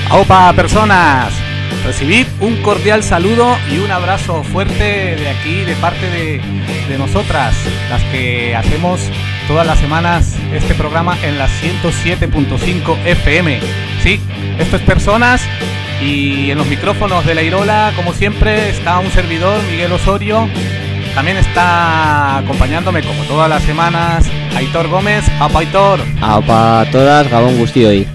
¡Aupa, personas! Recibid un cordial saludo y un abrazo fuerte de aquí, de parte de nosotras, las que hacemos todas las semanas este programa en la 107.5 FM. Sí, esto es Personas, y en los micrófonos de La Irola, como siempre, está un servidor, Miguel Osorio. También está acompañándome, como todas las semanas, Aitor Gómez. ¡Aupa, Aitor! ¡Aupa a todas! Gabón Gustio hoy.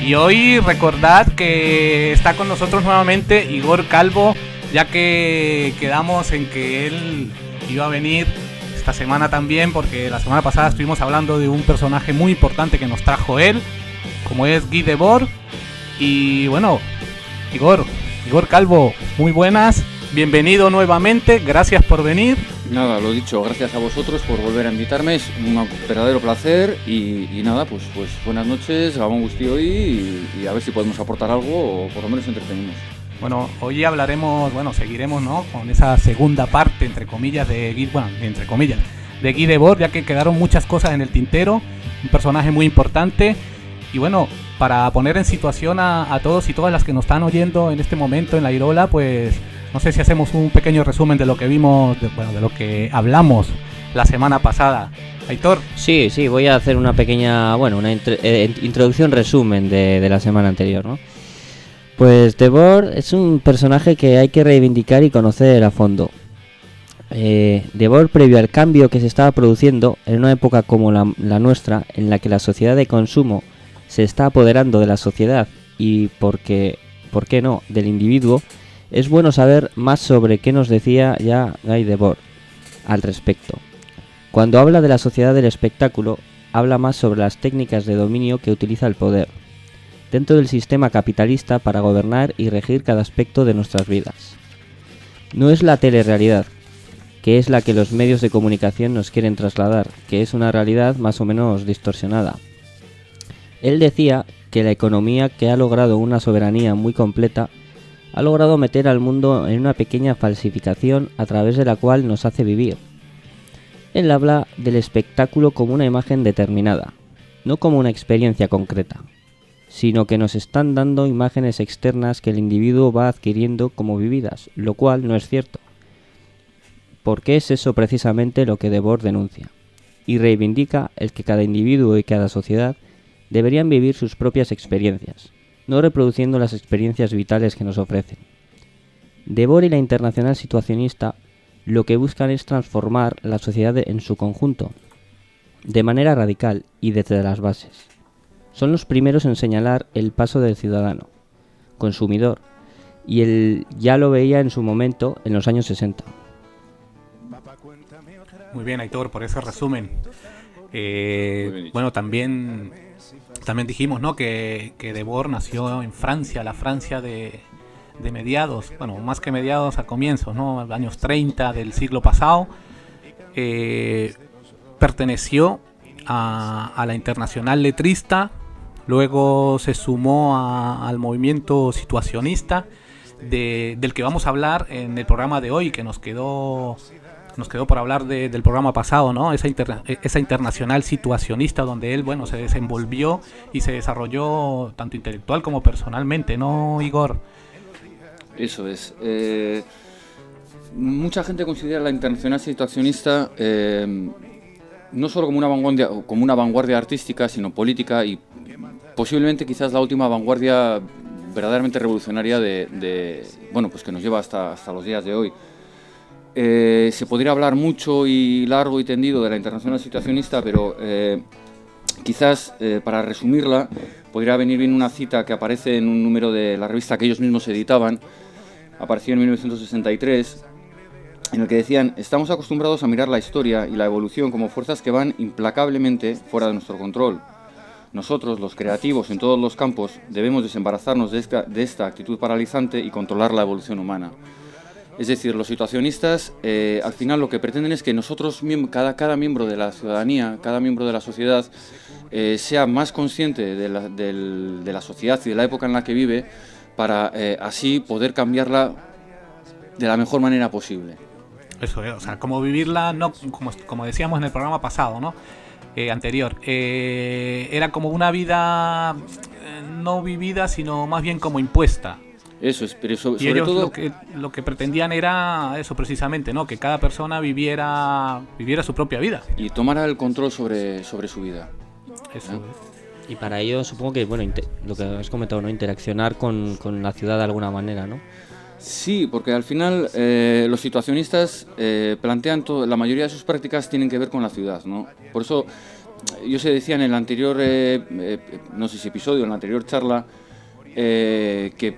Y hoy recordad que está con nosotros nuevamente Igor Calvo, ya que quedamos en que él iba a venir esta semana también, porque la semana pasada estuvimos hablando de un personaje muy importante que nos trajo él, como es Guy Debord. Y bueno, Igor Calvo, muy buenas, bienvenido nuevamente, gracias por venir. Nada, lo dicho, gracias a vosotros por volver a invitarme, es un verdadero placer y nada, pues buenas noches, Gabón Gustio hoy y a ver si podemos aportar algo o por lo menos entretenimos. Bueno, hoy hablaremos, seguiremos, ¿no?, con esa segunda parte, entre comillas, de Guy Debord, ya que quedaron muchas cosas en el tintero, un personaje muy importante. Y bueno, para poner en situación a todos y todas las que nos están oyendo en este momento en La Irola, pues no sé si hacemos un pequeño resumen de lo que vimos, de lo que hablamos la semana pasada. Aitor. Sí, voy a hacer una pequeña, una introducción, resumen de la semana anterior, ¿no? Pues Debord es un personaje que hay que reivindicar y conocer a fondo. Debord, previo al cambio que se estaba produciendo en una época como la nuestra, en la que la sociedad de consumo se está apoderando de la sociedad y, ¿por qué no?, del individuo, es bueno saber más sobre qué nos decía ya Guy Debord al respecto. Cuando habla de la sociedad del espectáculo, habla más sobre las técnicas de dominio que utiliza el poder dentro del sistema capitalista para gobernar y regir cada aspecto de nuestras vidas. No es la telerrealidad, que es la que los medios de comunicación nos quieren trasladar, que es una realidad más o menos distorsionada. Él decía que la economía, que ha logrado una soberanía muy completa, ha logrado meter al mundo en una pequeña falsificación a través de la cual nos hace vivir. Él habla del espectáculo como una imagen determinada, no como una experiencia concreta, sino que nos están dando imágenes externas que el individuo va adquiriendo como vividas, lo cual no es cierto. Porque es eso precisamente lo que Debord denuncia, y reivindica el que cada individuo y cada sociedad deberían vivir sus propias experiencias, no reproduciendo las experiencias vitales que nos ofrecen. Debord y la Internacional Situacionista lo que buscan es transformar la sociedad en su conjunto, de manera radical y desde las bases. Son los primeros en señalar el paso del ciudadano, consumidor, y él ya lo veía en su momento en los años 60. Muy bien, Aitor, por ese resumen. También dijimos, ¿no?, que Debord nació en Francia, la Francia de mediados, más que mediados, a comienzos, ¿no?, años 30 del siglo pasado. Perteneció a la Internacional Letrista, luego se sumó al movimiento situacionista, del que vamos a hablar en el programa de hoy, que nos quedó por hablar del programa pasado, ¿no? Esa internacional situacionista donde él, se desenvolvió y se desarrolló tanto intelectual como personalmente, ¿no, Igor? Eso es. Mucha gente considera la internacional situacionista no solo como una vanguardia artística, sino política y posiblemente quizás la última vanguardia verdaderamente revolucionaria que nos lleva hasta los días de hoy. Se podría hablar mucho y largo y tendido de la internacional situacionista, pero quizás para resumirla podría venir bien una cita que aparece en un número de la revista que ellos mismos editaban. Apareció en 1963, en el que decían: estamos acostumbrados a mirar la historia y la evolución como fuerzas que van implacablemente fuera de nuestro control. Nosotros, los creativos en todos los campos, debemos desembarazarnos de esta actitud paralizante y controlar la evolución humana. Es decir, los situacionistas al final lo que pretenden es que nosotros, cada miembro de la ciudadanía, cada miembro de la sociedad, sea más consciente de la sociedad y de la época en la que vive, para así poder cambiarla de la mejor manera posible. Eso, o sea, como vivirla, no como decíamos en el programa pasado, ¿no? Anterior. Era como una vida no vivida, sino más bien como impuesta. Eso es, pero sobre y ellos todo lo que pretendían era eso precisamente, ¿no? Que cada persona viviera su propia vida. Y tomara el control sobre su vida. Eso. Y para ello supongo que, bueno, lo que has comentado, ¿no? Interaccionar con la ciudad de alguna manera, ¿no? Sí, porque al final los situacionistas plantean la mayoría de sus prácticas tienen que ver con la ciudad, ¿no? Por eso yo se decía en el anterior, no sé si episodio, en la anterior charla, que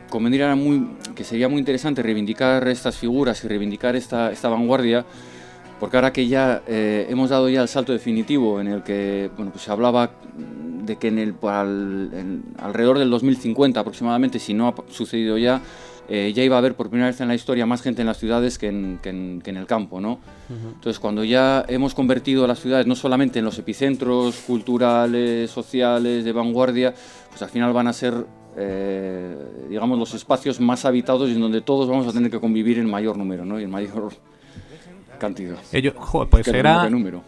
sería muy interesante reivindicar estas figuras y reivindicar esta vanguardia, porque ahora que ya hemos dado ya el salto definitivo en el que pues se hablaba de que alrededor del 2050 aproximadamente, si no ha sucedido ya iba a haber por primera vez en la historia más gente en las ciudades que en el campo, ¿no? Uh-huh. Entonces, cuando ya hemos convertido las ciudades no solamente en los epicentros culturales, sociales, de vanguardia, pues al final van a ser, digamos, los espacios más habitados y en donde todos vamos a tener que convivir en mayor número, ¿no? Y en mayor cantidad. Ellos, pues era... número,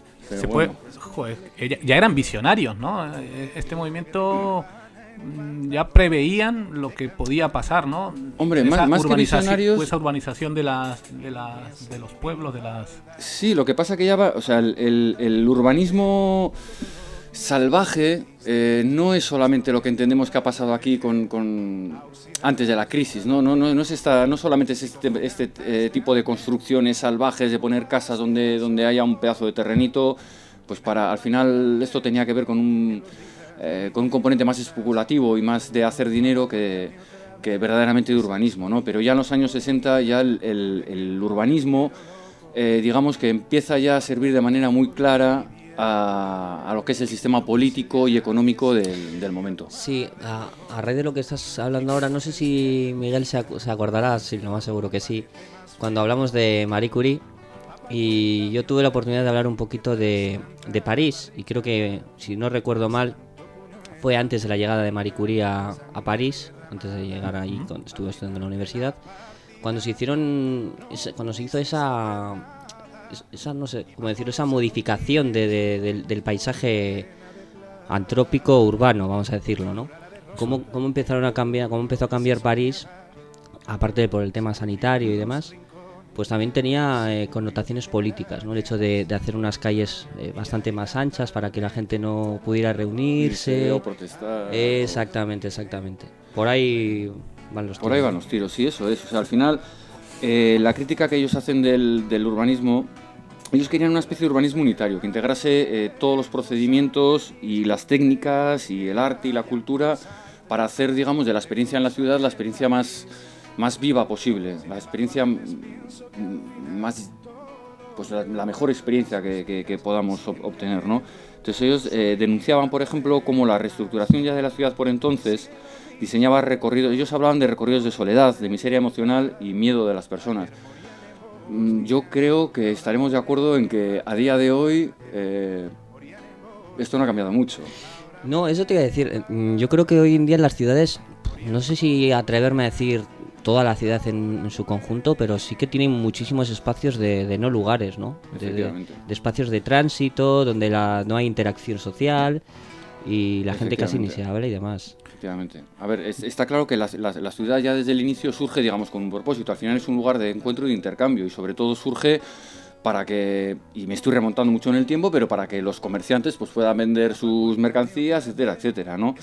ya eran visionarios, ¿no? Este movimiento... ya preveían lo que podía pasar, ¿no? Hombre, más que visionarios... Esa urbanización de los pueblos, de las... Sí, lo que pasa que ya va... O sea, el urbanismo salvaje no es solamente lo que entendemos que ha pasado aquí antes de la crisis, ¿no? No solamente es este tipo de construcciones salvajes, de poner casas donde haya un pedazo de terrenito, pues al final esto tenía que ver con un componente más especulativo y más de hacer dinero que verdaderamente de urbanismo, ¿no? Pero ya en los años 60 ya el urbanismo, digamos que empieza ya a servir de manera muy clara a lo que es el sistema político y económico del momento. Sí, a raíz de lo que estás hablando ahora, no sé si Miguel se acordará, sí, lo más seguro que sí, cuando hablamos de Marie Curie, y yo tuve la oportunidad de hablar un poquito de París, y creo que, si no recuerdo mal, fue antes de la llegada de Marie Curie a París, antes de llegar ahí, cuando estuve estudiando en la universidad, cuando se hizo esa no sé cómo decirlo, esa modificación del paisaje antrópico urbano, vamos a decirlo, ¿no? Cómo empezó a cambiar París, aparte por el tema sanitario y demás, pues también tenía connotaciones políticas, ¿no? El hecho de hacer unas calles bastante más anchas para que la gente no pudiera reunirse o protestar. Exactamente. Por ahí van los tiros. Por ahí van los tiros, sí, eso es. O sea, al final, la crítica que ellos hacen del urbanismo, ellos querían una especie de urbanismo unitario, que integrase todos los procedimientos y las técnicas y el arte y la cultura para hacer, digamos, de la experiencia en la ciudad la experiencia más viva posible, la experiencia más, pues la mejor experiencia que podamos obtener, ¿no? Entonces ellos denunciaban, por ejemplo, cómo la reestructuración ya de la ciudad por entonces diseñaba recorridos, ellos hablaban de recorridos de soledad, de miseria emocional y miedo de las personas. Yo creo que estaremos de acuerdo en que a día de hoy esto no ha cambiado mucho. No, eso te iba a decir, yo creo que hoy en día en las ciudades, no sé si atreverme a decir toda la ciudad en su conjunto, pero sí que tienen muchísimos espacios de no lugares, ¿no? De espacios de tránsito, donde no hay interacción social y la gente casi ni se habla y demás. Efectivamente. A ver, está claro que la ciudad ya desde el inicio surge, digamos, con un propósito. Al final es un lugar de encuentro y de intercambio y sobre todo surge para que, y me estoy remontando mucho en el tiempo, pero para que los comerciantes pues puedan vender sus mercancías, etcétera, etcétera, ¿no?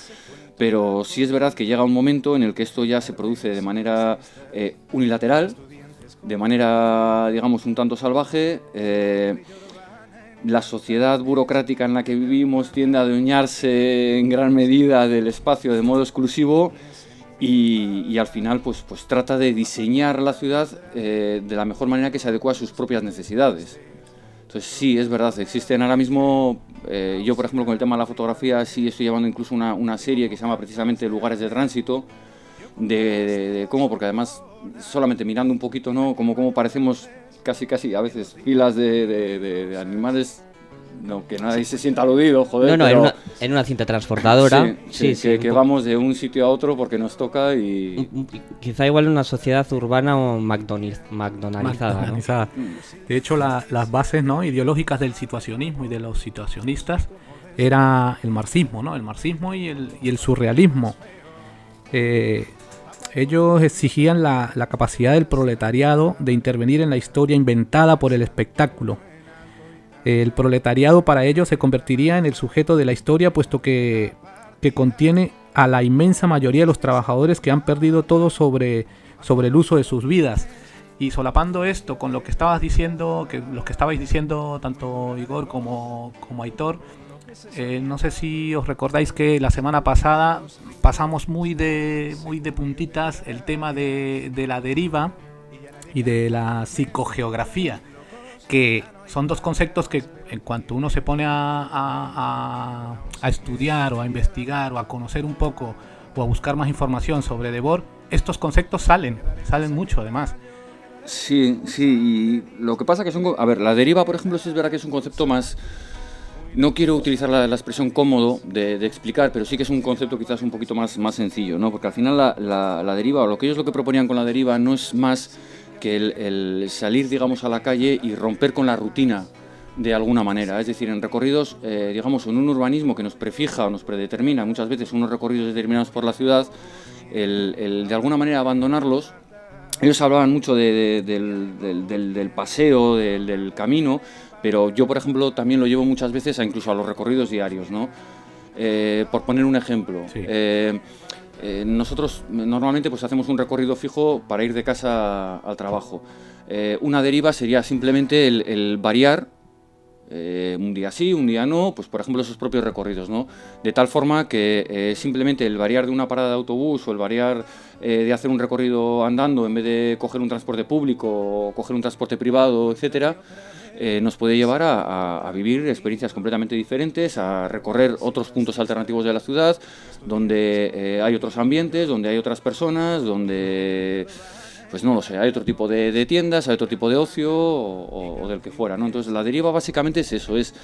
Pero sí es verdad que llega un momento en el que esto ya se produce de manera unilateral, de manera, digamos, un tanto salvaje. La sociedad burocrática en la que vivimos tiende a adueñarse en gran medida del espacio de modo exclusivo y al final pues trata de diseñar la ciudad de la mejor manera que se adecua a sus propias necesidades. Entonces sí, es verdad, existen ahora mismo, yo por ejemplo con el tema de la fotografía sí estoy llevando incluso una serie que se llama precisamente Lugares de Tránsito, de cómo, porque además solamente mirando un poquito, ¿no? Cómo parecemos casi a veces filas de animales, no, que nadie se sienta aludido, joder. No, pero en una cinta transportadora. Sí, que vamos de un sitio a otro porque nos toca y... Quizá igual una sociedad urbana o McDonaldizada, ¿no? De hecho, las bases, ¿no?, ideológicas del situacionismo y de los situacionistas era el marxismo, ¿no? El marxismo y el surrealismo. Ellos exigían la capacidad del proletariado de intervenir en la historia inventada por el espectáculo. El proletariado para ellos se convertiría en el sujeto de la historia, puesto que contiene a la inmensa mayoría de los trabajadores que han perdido todo sobre el uso de sus vidas. Y solapando esto con lo que estabais diciendo tanto Igor como Aitor, no sé si os recordáis que la semana pasada pasamos muy de puntitas el tema de la deriva y de la psicogeografía, que son dos conceptos que en cuanto uno se pone a estudiar o a investigar o a conocer un poco o a buscar más información sobre Debord, estos conceptos salen mucho además. Sí, y lo que pasa que la deriva, por ejemplo, sí es verdad que es un concepto más... No quiero utilizar la expresión cómodo de explicar, pero sí que es un concepto quizás un poquito más sencillo, ¿no? Porque al final la deriva, o lo que proponían con la deriva, no es más que el salir, digamos, a la calle y romper con la rutina de alguna manera. Es decir, en recorridos, digamos, en un urbanismo que nos prefija o nos predetermina muchas veces unos recorridos determinados por la ciudad, el de alguna manera abandonarlos. Ellos hablaban mucho del paseo, del camino, pero yo, por ejemplo, también lo llevo muchas veces incluso a los recorridos diarios, ¿no? Por poner un ejemplo, sí. Nosotros normalmente pues hacemos un recorrido fijo para ir de casa al trabajo. Una deriva sería simplemente el variar, un día sí, un día no, pues por ejemplo esos propios recorridos, ¿no? De tal forma que simplemente el variar de una parada de autobús o el variar de hacer un recorrido andando en vez de coger un transporte público o coger un transporte privado, etcétera, nos puede llevar a vivir experiencias completamente diferentes, a recorrer otros puntos alternativos de la ciudad, donde hay otros ambientes, donde hay otras personas, donde, pues no lo sé, hay otro tipo de tiendas, hay otro tipo de ocio o del que fuera, ¿no? Entonces la deriva básicamente es eso, es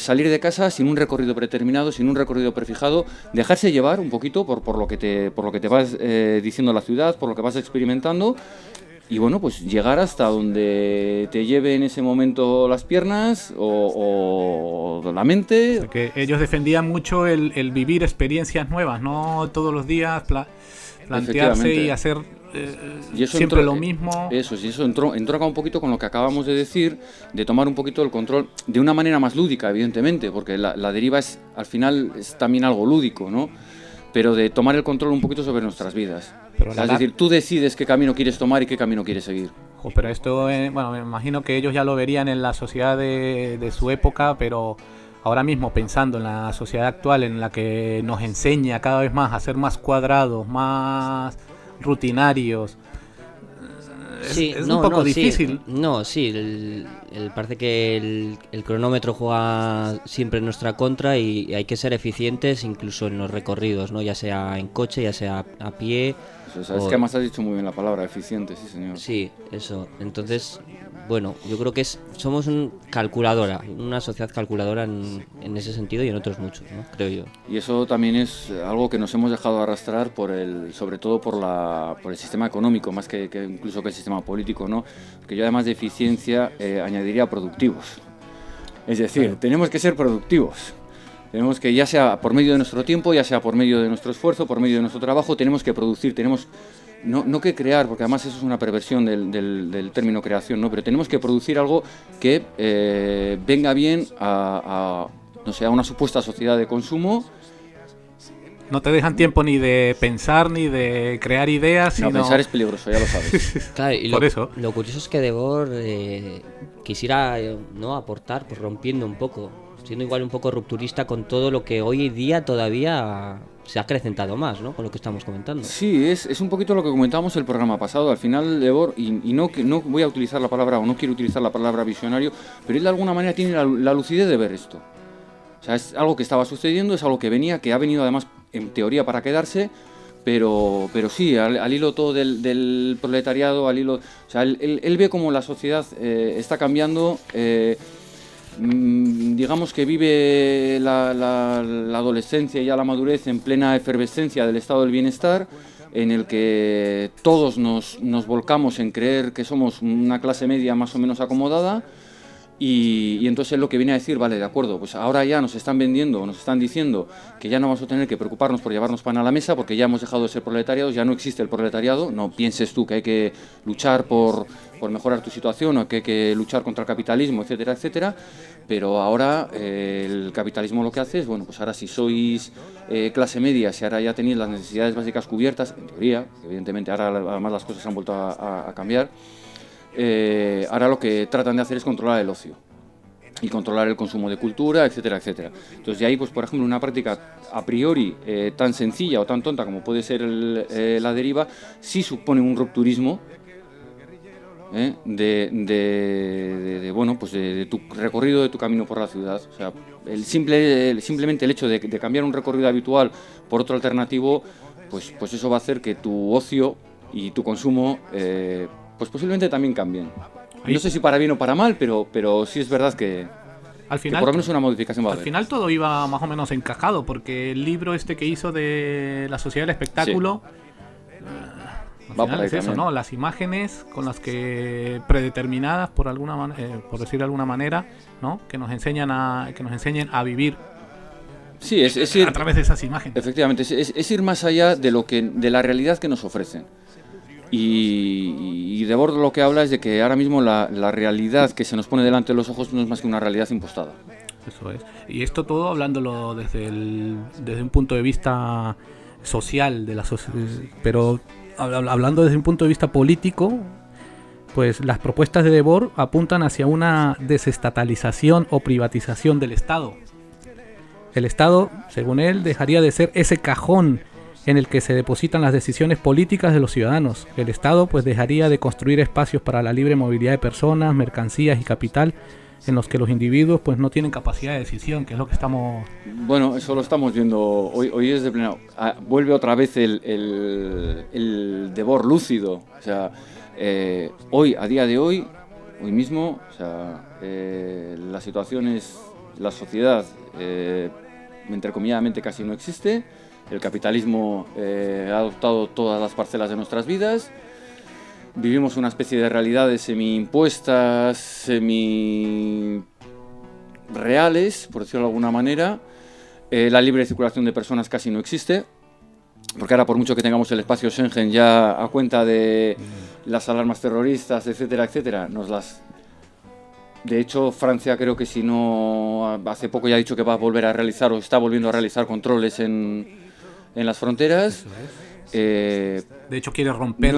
salir de casa sin un recorrido predeterminado, sin un recorrido prefijado, dejarse llevar un poquito por lo que te vas diciendo la ciudad, por lo que vas experimentando. Y bueno, pues llegar hasta donde te lleve en ese momento las piernas o la mente. Porque ellos defendían mucho el vivir experiencias nuevas, no todos los días plantearse y hacer y eso siempre lo mismo. Eso entró acá un poquito con lo que acabamos de decir, de tomar un poquito el control de una manera más lúdica, evidentemente, porque la deriva al final es también algo lúdico, ¿no? Pero de tomar el control un poquito sobre nuestras vidas. Es decir, tú decides qué camino quieres tomar y qué camino quieres seguir. Pero esto, bueno, me imagino que ellos ya lo verían en la sociedad de su época, pero ahora mismo pensando en la sociedad actual en la que nos enseña cada vez más a ser más cuadrados, más rutinarios, es un poco difícil. Parece que el cronómetro juega siempre en nuestra contra y hay que ser eficientes incluso en los recorridos, ¿no? Ya sea en coche, ya sea a pie. Es que además has dicho muy bien la palabra, eficiente, sí señor. Sí, eso. Entonces, bueno, yo creo que somos una sociedad calculadora en ese sentido y en otros muchos, ¿no? Creo yo. Y eso también es algo que nos hemos dejado arrastrar sobre todo por el sistema económico, más que incluso que el sistema político, ¿no? Que yo además de eficiencia añadiría productivos. Es decir, tenemos que ser productivos. Tenemos que, ya sea por medio de nuestro tiempo, ya sea por medio de nuestro esfuerzo, por medio de nuestro trabajo, tenemos que producir, no que crear, porque además eso es una perversión del término creación, ¿no? Pero tenemos que producir algo que venga bien a una supuesta sociedad de consumo. No te dejan tiempo ni de pensar ni de crear ideas. No, pensar es peligroso, ya lo sabes. Claro, y lo curioso es que Debord quisiera aportar, pues rompiendo un poco, siendo igual un poco rupturista con todo lo que hoy día todavía se ha acrecentado más, ¿no? Con lo que estamos comentando. Sí, es un poquito lo que comentábamos el programa pasado. Al final, Debord, y no voy a utilizar la palabra, o no quiero utilizar la palabra visionario, pero él de alguna manera tiene la lucidez de ver esto. O sea, es algo que estaba sucediendo, es algo que ha venido además en teoría para quedarse, pero sí, al hilo todo del proletariado, al hilo, o sea, él ve cómo la sociedad está cambiando. Digamos que vive la adolescencia y ya la madurez en plena efervescencia del estado del bienestar, en el que todos nos volcamos en creer que somos una clase media más o menos acomodada. Y entonces es lo que viene a decir, vale, de acuerdo, pues ahora ya nos están vendiendo, nos están diciendo que ya no vamos a tener que preocuparnos por llevarnos pan a la mesa porque ya hemos dejado de ser proletariados, ya no existe el proletariado, no pienses tú que hay que luchar por mejorar tu situación o que hay que luchar contra el capitalismo, etcétera, etcétera, pero ahora el capitalismo lo que hace es, bueno, pues ahora si sois clase media, si ahora ya tenéis las necesidades básicas cubiertas, en teoría, evidentemente ahora además las cosas han vuelto a cambiar, ahora lo que tratan de hacer es controlar el ocio y controlar el consumo de cultura, etcétera, etcétera. Entonces de ahí, pues por ejemplo, una práctica a priori tan sencilla o tan tonta como puede ser la deriva, sí supone un rupturismo bueno, pues de tu recorrido, de tu camino por la ciudad. O sea, simplemente el hecho de cambiar un recorrido habitual por otro alternativo, pues eso va a hacer que tu ocio y tu consumo pues posiblemente también cambien. No sé si para bien o para mal, pero sí es verdad que al final, que por lo menos una modificación va a haber. Al final todo iba más o menos encajado, porque el libro que hizo de la sociedad del espectáculo, al final es eso, ¿no? Las imágenes con las que predeterminadas por por decir de alguna manera, ¿no? Que nos enseñen a vivir. Sí, es ir a través de esas imágenes. Efectivamente, es ir más allá de la realidad que nos ofrecen. Y Debord lo que habla es de que ahora mismo la realidad que se nos pone delante de los ojos no es más que una realidad impostada. Eso es. Y esto todo hablándolo desde un punto de vista social, pero hablando desde un punto de vista político, pues las propuestas de Debord apuntan hacia una desestatalización o privatización del Estado. El Estado, según él, dejaría de ser ese cajón en el que se depositan las decisiones políticas de los ciudadanos. El Estado pues dejaría de construir espacios para la libre movilidad de personas, mercancías y capital, en los que los individuos pues no tienen capacidad de decisión, que es lo que estamos... Bueno, eso lo estamos viendo hoy es de pleno. Vuelve otra vez el Debord lúcido. O sea, hoy, a día de hoy mismo, o sea, la situación es... La sociedad, entrecomilladamente, casi no existe. El capitalismo ha adoptado todas las parcelas de nuestras vidas. Vivimos una especie de realidades semi-impuestas, semi-reales, por decirlo de alguna manera. La libre circulación de personas casi no existe, porque ahora por mucho que tengamos el espacio Schengen ya a cuenta de las alarmas terroristas, etcétera, etcétera, De hecho, Francia creo que hace poco ya ha dicho que va a volver a realizar o está volviendo a realizar controles en las fronteras. De hecho quiere romper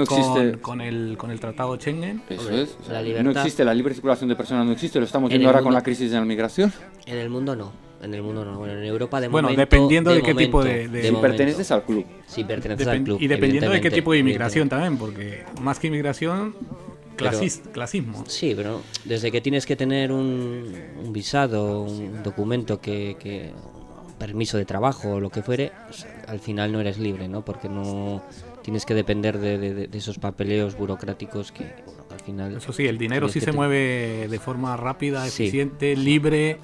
con el tratado Schengen. Eso es. O sea, no existe la libre circulación de personas, no existe. Lo estamos viendo ahora con la crisis de la migración. En el mundo no. Bueno, en Europa de momento. Bueno, dependiendo de qué tipo de si perteneces al club. Si perteneces al club. Y dependiendo de qué tipo de inmigración también, porque más que inmigración, clasismo. Sí, pero desde que tienes que tener un visado, un documento que permiso de trabajo o lo que fuere, pues, al final no eres libre, ¿no? Porque no tienes que depender de esos papeleos burocráticos que, bueno, al final... Eso sí, el dinero sí se mueve de forma rápida, eficiente, libre.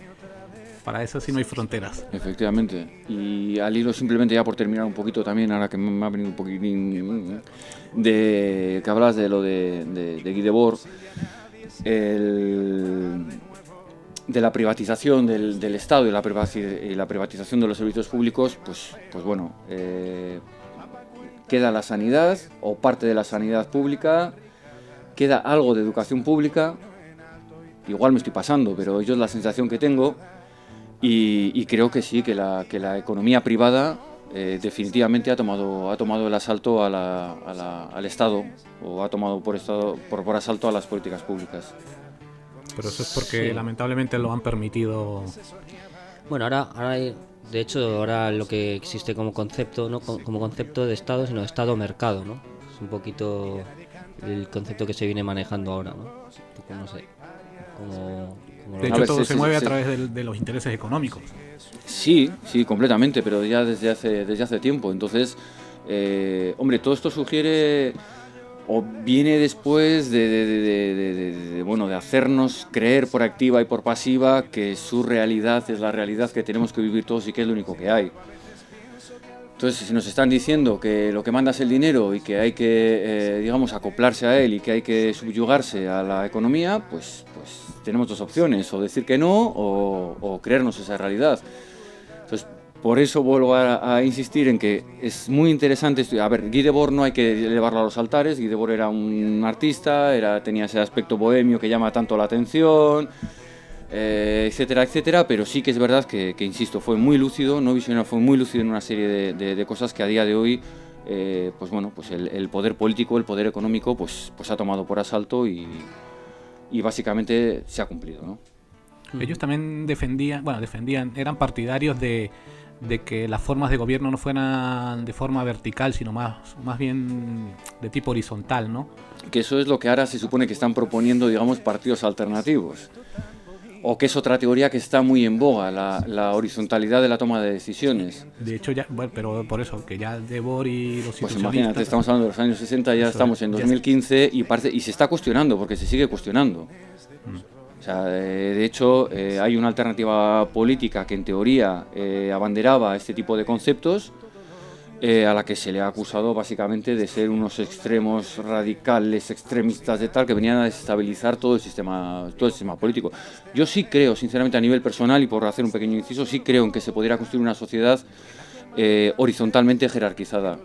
Para eso sí no hay fronteras. Efectivamente. Y al hilo, simplemente ya por terminar un poquito también, ahora que me ha venido un poquitín que hablas de lo de Guy Debord, de la privatización del Estado y la privatización de los servicios públicos, pues bueno, queda la sanidad o parte de la sanidad pública, queda algo de educación pública, igual me estoy pasando, pero yo es la sensación que tengo, y creo que sí, que la economía privada definitivamente ha tomado el asalto al Estado, o ha tomado por asalto a las políticas públicas. Pero eso es porque lamentablemente lo han permitido. Bueno, ahora hay, de hecho, ahora lo que existe como concepto, no como concepto de Estado, sino de Estado-mercado, ¿no? Es un poquito el concepto que se viene manejando ahora, ¿no? No sé. De hecho, todo se mueve a través de los intereses económicos. Sí, completamente, pero ya desde hace tiempo. Entonces, Hombre, todo esto sugiere o viene después de hacernos creer por activa y por pasiva que su realidad es la realidad que tenemos que vivir todos y que es lo único que hay. Entonces, si nos están diciendo que lo que manda es el dinero y que hay que, acoplarse a él y que hay que subyugarse a la economía, pues tenemos dos opciones, o decir que no o creernos esa realidad. Entonces, por eso vuelvo a insistir en que es muy interesante. A ver, Guy Debord no hay que elevarlo a los altares. Guy Debord era un artista, tenía ese aspecto bohemio que llama tanto la atención, etcétera, etcétera, pero sí que es verdad que insisto, fue muy lúcido, no visionario, fue muy lúcido en una serie de cosas que a día de hoy, el poder político, el poder económico, pues ha tomado por asalto y básicamente se ha cumplido, ¿no? Ellos también defendían, eran partidarios de que las formas de gobierno no fueran de forma vertical, sino más bien de tipo horizontal, ¿no? Que eso es lo que ahora se supone que están proponiendo, partidos alternativos. O que es otra teoría que está muy en boga, la horizontalidad de la toma de decisiones. De hecho, pero por eso, que ya Debord y los pues imagínate, estamos hablando de los años 60, ya estamos en 2015 y se está cuestionando, porque se sigue cuestionando. O sea, de hecho, hay una alternativa política que en teoría abanderaba este tipo de conceptos, a la que se le ha acusado básicamente de ser unos extremos radicales, extremistas de tal, que venían a desestabilizar todo el sistema político. Yo sí creo, sinceramente, a nivel personal, y por hacer un pequeño inciso, sí creo en que se pudiera construir una sociedad horizontalmente jerarquizada,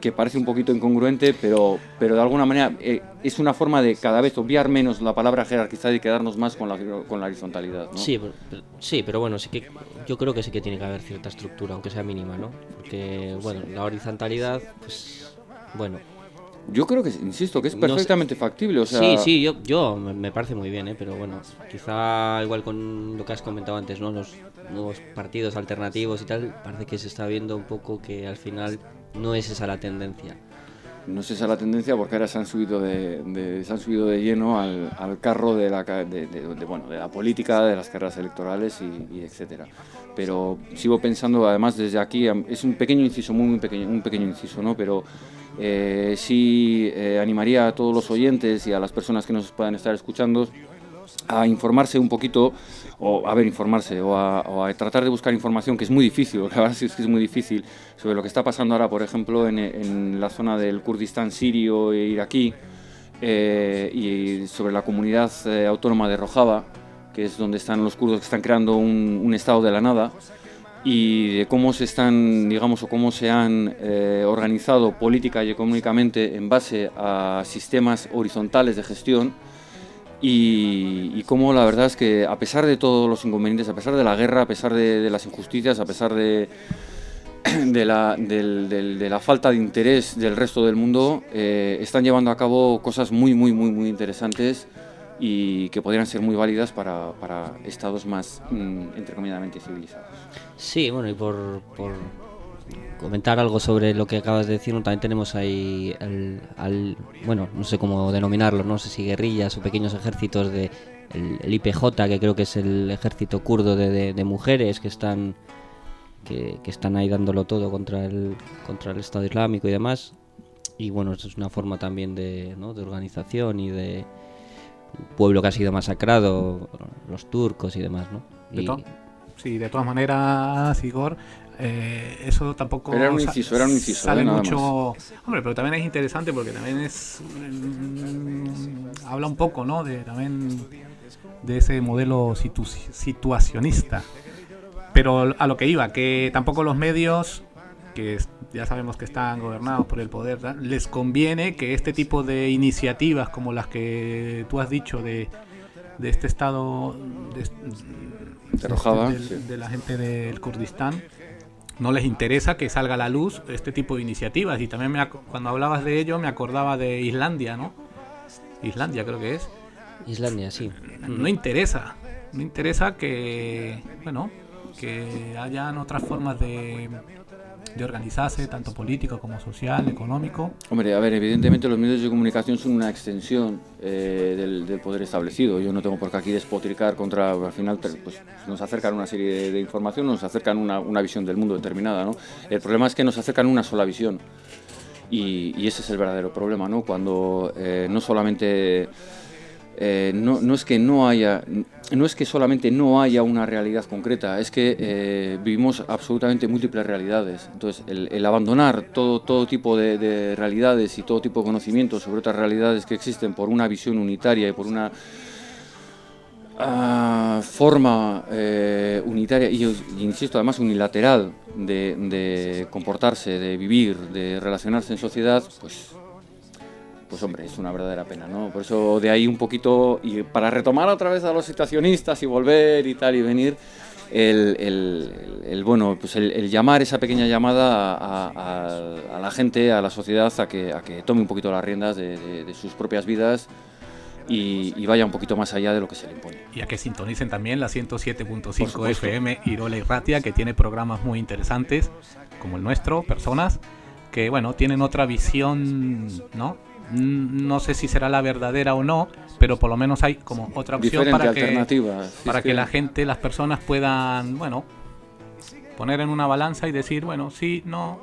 que parece un poquito incongruente, pero de alguna manera es una forma de cada vez obviar menos la palabra jerarquizada y quedarnos más con la horizontalidad, ¿no? Sí, pero bueno, sí que yo creo que sí que tiene que haber cierta estructura, aunque sea mínima, ¿no? Porque, bueno, la horizontalidad, pues, bueno... Yo creo que, insisto, que es perfectamente factible, o sea... Sí, yo me parece muy bien, pero bueno, quizá igual con lo que has comentado antes, ¿no? Los nuevos partidos alternativos y tal, parece que se está viendo un poco que al final no es esa la tendencia. No es esa la tendencia porque ahora se han subido de lleno al carro de la política, de las carreras electorales y etcétera. Pero sigo pensando, además desde aquí, es un pequeño inciso, un pequeño inciso, ¿no? Pero sí animaría a todos los oyentes y a las personas que nos puedan estar escuchando a informarse un poquito, o a tratar de buscar información, que es muy difícil, la verdad es que es muy difícil, sobre lo que está pasando ahora, por ejemplo, en la zona del Kurdistán sirio e iraquí, y sobre la comunidad autónoma de Rojava, que es donde están los kurdos que están creando un estado de la nada, y de cómo se han organizado política y económicamente en base a sistemas horizontales de gestión, y cómo la verdad es que a pesar de todos los inconvenientes, a pesar de la guerra, a pesar de las injusticias, a pesar de la falta de interés del resto del mundo, están llevando a cabo cosas muy interesantes y que podrían ser muy válidas para estados más, entrecomilladamente, civilizados. Sí, bueno, y por comentar algo sobre lo que acabas de decir, ¿no? También tenemos ahí bueno, no sé cómo denominarlo, no sé si guerrillas o pequeños ejércitos el IPJ, que creo que es el ejército kurdo de mujeres que están ahí dándolo todo contra el Estado Islámico y demás. Y bueno, eso es una forma también de organización y de un pueblo que ha sido masacrado, los turcos y demás, ¿no? Sí, de todas maneras, Igor, eso tampoco... Pero era un inciso, sale nada mucho... más. Hombre, pero también es interesante porque también habla un poco, ¿no? También de ese modelo situacionista. Pero a lo que iba, que tampoco los medios, que ya sabemos que están gobernados por el poder, ¿verdad?, les conviene que este tipo de iniciativas como las que tú has dicho de este estado de Rojava, de la gente del Kurdistán, no les interesa que salga a la luz este tipo de iniciativas. Y también cuando hablabas de ello me acordaba de Islandia, ¿no? Islandia creo que es. Islandia, sí. No interesa que hayan otras formas de organizarse, tanto político como social, económico. Hombre, a ver, evidentemente los medios de comunicación son una extensión del poder establecido. Yo no tengo por qué aquí despotricar contra, al final pues, nos acercan una serie de información, nos acercan una visión del mundo determinada, ¿no? El problema es que nos acercan una sola visión y ese es el verdadero problema, ¿no? Cuando no solamente... no es que solamente no haya una realidad concreta, es que vivimos absolutamente múltiples realidades. Entonces, el abandonar todo tipo de realidades y todo tipo de conocimientos sobre otras realidades que existen por una visión unitaria y por una forma unitaria y insisto, además unilateral de comportarse, de vivir, de relacionarse en sociedad, pues hombre, es una verdadera pena, ¿no? Por eso de ahí un poquito, y para retomar otra vez a los situacionistas y volver y tal y venir, bueno, pues el llamar, esa pequeña llamada a la gente, a la sociedad, a que tome un poquito las riendas de sus propias vidas y vaya un poquito más allá de lo que se le impone. Y a que sintonicen también la 107.5 FM Irola y Ratia, que tiene programas muy interesantes, como el nuestro, personas que, bueno, tienen otra visión, ¿no? No sé si será la verdadera o no, pero por lo menos hay como otra opción para que la gente, las personas puedan, bueno, poner en una balanza y decir, bueno, sí, no.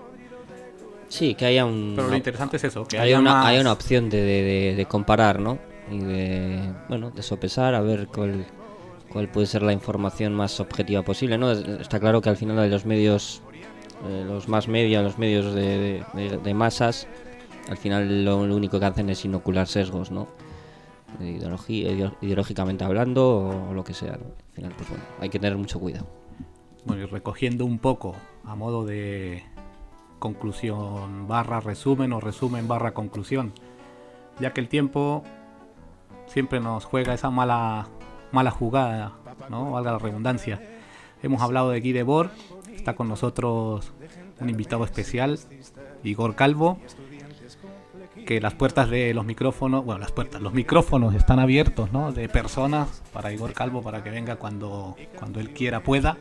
Sí, que haya un... Pero lo interesante es eso, que haya una opción de comparar, ¿no? Y de sopesar, a ver cuál puede ser la información más objetiva posible, ¿no? Está claro que al final de los medios, los más media, los medios de masas, al final lo único que hacen es inocular sesgos, ¿no? Ideológicamente hablando o lo que sea, ¿no? Al final, pues bueno, hay que tener mucho cuidado. Bueno, y recogiendo un poco a modo de conclusión / resumen o resumen / conclusión, ya que el tiempo siempre nos juega esa mala jugada, ¿no? Valga la redundancia. Hemos hablado de Guy Debord, está con nosotros un invitado especial, Igor Calvo, que las puertas de los micrófonos, los micrófonos están abiertos, ¿no? De personas para Igor Calvo para que venga cuando él quiera, pueda.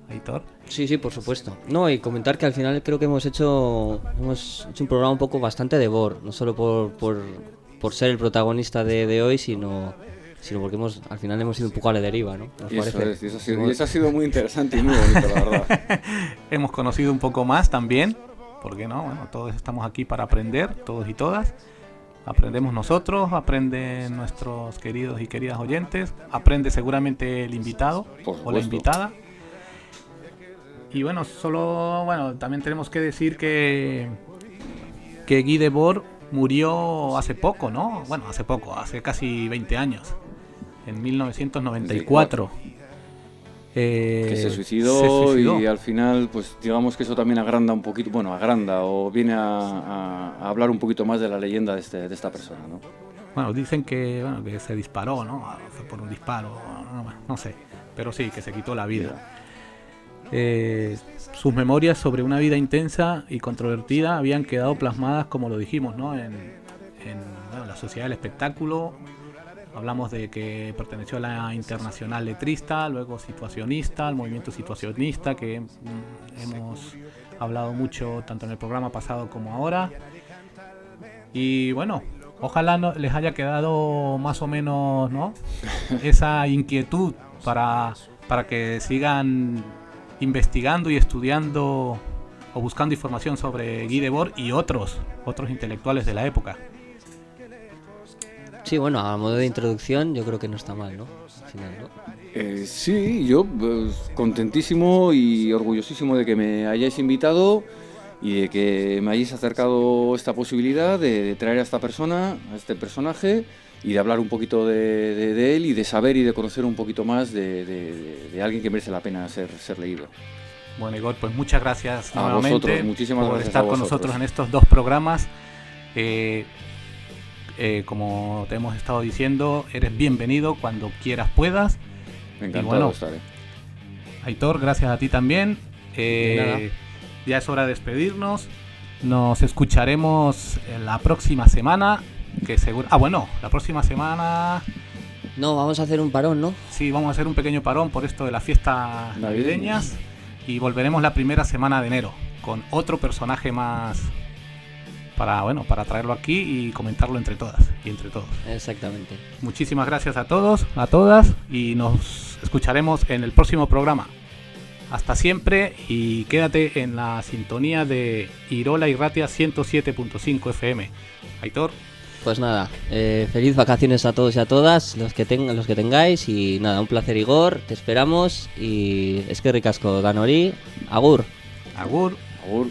Aitor. Sí, por supuesto. No, y comentar que al final creo que hemos hecho un programa un poco bastante de Debord, no solo por ser el protagonista de hoy, sino porque al final hemos ido un poco a la deriva, ¿no? Y eso ha sido muy interesante y muy bonito, la verdad. Hemos conocido un poco más también. ¿Por qué no? Bueno, todos estamos aquí para aprender, todos y todas. Aprendemos nosotros, aprenden nuestros queridos y queridas oyentes, aprende seguramente el invitado o la invitada. Y bueno, también tenemos que decir que Guy Debord murió hace poco, ¿no? Bueno, hace casi 20 años, en 1994. Que se suicidó y al final, pues digamos que eso también agranda un poquito, o viene a hablar un poquito más de la leyenda de esta persona, ¿no? Bueno, dicen que se disparó, ¿no? Fue por un disparo, no sé, pero sí, que se quitó la vida. Sus memorias sobre una vida intensa y controvertida habían quedado plasmadas, como lo dijimos, ¿no? En la sociedad del espectáculo. Hablamos de que perteneció a la Internacional Letrista, luego situacionista, al movimiento situacionista, que hemos hablado mucho tanto en el programa pasado como ahora. Y bueno, ojalá les haya quedado más o menos, ¿no? Esa inquietud para que sigan investigando y estudiando o buscando información sobre Guy Debord y otros intelectuales de la época. Sí, bueno, a modo de introducción yo creo que no está mal, ¿no? Al final, ¿no? Sí, yo contentísimo y orgullosísimo de que me hayáis invitado y de que me hayáis acercado esta posibilidad de traer a esta persona, a este personaje, y de hablar un poquito de él y de saber y de conocer un poquito más de alguien que merece la pena ser leído. Bueno, Igor, pues muchas gracias a nuevamente vosotros, muchísimas por gracias estar con nosotros en estos dos programas. Como te hemos estado diciendo, eres bienvenido cuando quieras, puedas. Encantado de estar. Aitor, gracias a ti también. Ya es hora de despedirnos. Nos escucharemos la próxima semana. La próxima semana... No, vamos a hacer un parón, ¿no? Sí, vamos a hacer un pequeño parón por esto de las fiestas navideñas. Y volveremos la primera semana de enero con otro personaje más para traerlo aquí y comentarlo entre todas y entre todos. Exactamente. Muchísimas gracias a todos, a todas, y nos escucharemos en el próximo programa. Hasta siempre y quédate en la sintonía de Irola y Ratia 107.5 FM. Aitor. Pues nada, feliz vacaciones a todos y a todas, los que tengáis, y nada, un placer, Igor, te esperamos, y es que ricasco, Danori, agur. Agur. Agur.